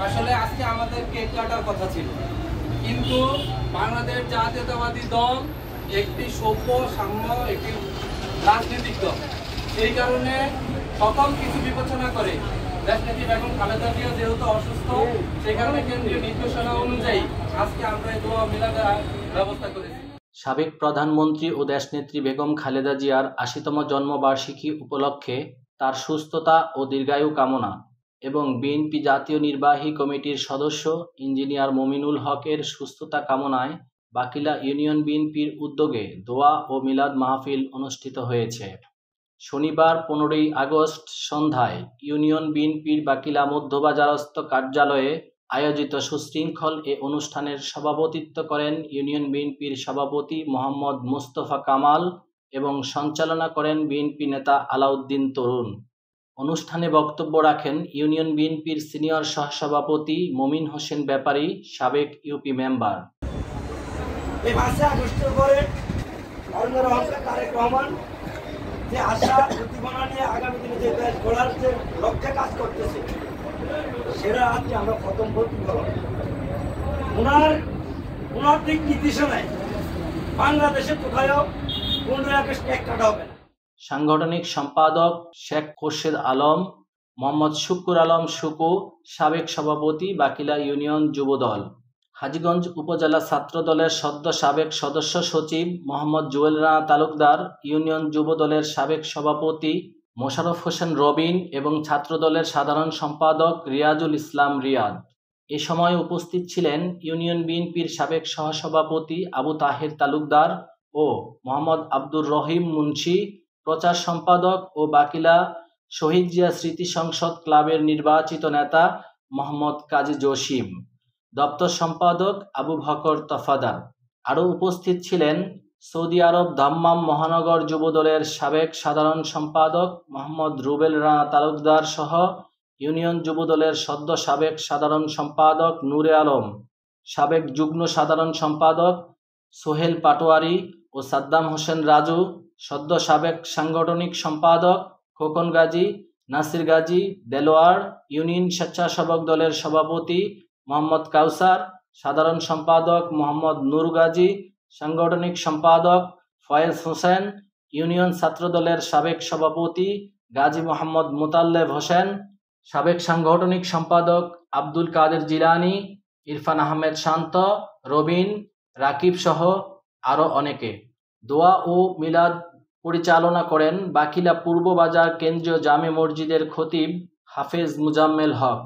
আসলে আজকে আমাদের কেক কাটার কথা ছিল, কিন্তু বাংলাদেশ জাতীয়তাবাদী দল একটি সভ্য সাম্য একটি রাজনৈতিক দল। সেই কারণে সকল কিছু বিবেচনা করে দেশনেত্রী বেগম খালেদা জিয়া যেহেতু অসুস্থ, সেই কারণে কেন্দ্রীয় নির্দেশনা অনুযায়ী আজকে আমরা এই দোয়া মিলাদের ব্যবস্থা করেছি। সাবেক প্রধানমন্ত্রী ও দেশনেত্রী বেগম খালেদা জিয়ার ৮০তম জন্মবার্ষিকী উপলক্ষে তার সুস্থতা ও দীর্ঘায়ু কামনা এবং বিএনপি জাতীয় নির্বাহী কমিটির সদস্য ইঞ্জিনিয়ার মমিনুল হকের সুস্থতা কামনায় বাকিলা ইউনিয়ন বিএনপির উদ্যোগে দোয়া ও মিলাদ মাহফিল অনুষ্ঠিত হয়েছে। শনিবার ১৫ই আগস্ট সন্ধ্যায় ইউনিয়ন বিএনপির বাকিলা মধ্যবাজারস্থ কার্যালয়ে আয়োজিত সুশৃঙ্খল এ অনুষ্ঠানের সভাপতিত্ব করেন ইউনিয়ন বিএনপির সভাপতি মোহাম্মদ মোস্তফা কামাল এবং সঞ্চালনা করেন বিএনপি নেতা আলাউদ্দিন তরুণ। অনুষ্ঠানে বক্তব্য রাখেন ইউনিয়ন বিএনপির সিনিয়র সহসভাপতি মমিন হোসেন ব্যাপারী, সাবেক ইউপি মেম্বার। এই 5 আগস্টের পরে তারেক রহমান যে আশা উদ্দীপনা নিয়ে আগামী দিনে যে দেশ গড়ার যে লক্ষ্যে কাজ করতেছে, সেটা আজকে আমরা প্রথম ভর্তি করলাম। ওনার দিক নির্দেশনায় বাংলাদেশে কোথাও 15 আগস্ট কেক কাটা হবে না। সাংগঠনিক সম্পাদক শেখ খোরশেদ আলম, মোহাম্মদ শুকুর আলম শুকু, সাবেক সভাপতি বাকিলা ইউনিয়ন যুবদল, হাজীগঞ্জ উপজেলা ছাত্র দলের সদ্য সাবেক সদস্য সচিব মোহাম্মদ জুয়েল রানা তালুকদার, ইউনিয়ন যুবদলের সাবেক সভাপতি মোশাররফ হোসেন রবিন এবং ছাত্রদলের সাধারণ সম্পাদক রিয়াজুল ইসলাম রিয়াদ। এ সময় উপস্থিত ছিলেন ইউনিয়ন বিএনপির সাবেক সহসভাপতি আবু তাহের তালুকদার ও মোহাম্মদ আব্দুর রহিম মুন্সি, প্রচার সম্পাদক ও বাকিলা শহীদ জিয়া স্মৃতি সংসদ ক্লাবের নির্বাচিত নেতা মোহাম্মদ কাজী জসিম, দপ্তর সম্পাদক আবু বকর তফাদার। আরও উপস্থিত ছিলেন সৌদি আরব দাম্মাম মহানগর যুবদলের সাবেক সাধারণ সম্পাদক মোহাম্মদ রুবেল রানা তালুকদার সহ ইউনিয়ন যুবদলের সদ্য সাবেক সাধারণ সম্পাদক নূরে আলম, সাবেক যুগ্ম সাধারণ সম্পাদক সোহেল পাটোয়ারি ও সাদ্দাম হোসেন রাজু, সদ্য সাবেক সাংগঠনিক সম্পাদক খোকন গাজী, নাসির গাজী দেলোয়ার, ইউনিয়ন স্বেচ্ছাসেবক দলের সভাপতি মোহাম্মদ কাউসার, সাধারণ সম্পাদক মোহাম্মদ নূর গাজী, সাংগঠনিক সম্পাদক ফয়েজ হোসেন, ইউনিয়ন ছাত্রদলের সাবেক সভাপতি গাজী মোহাম্মদ মোতাল্লেব হোসেন, সাবেক সাংগঠনিক সম্পাদক আব্দুল কাদের জিলানী, ইরফান আহমেদ শান্ত, রবিন, রাকিব সহ আরও অনেকে। দোয়া ও মিলাদ পরিচালনা করেন বাকিলা পূর্ব বাজার কেন্দ্রীয় জামে মসজিদের খতিব হাফেজ মুজাম্মেল হক।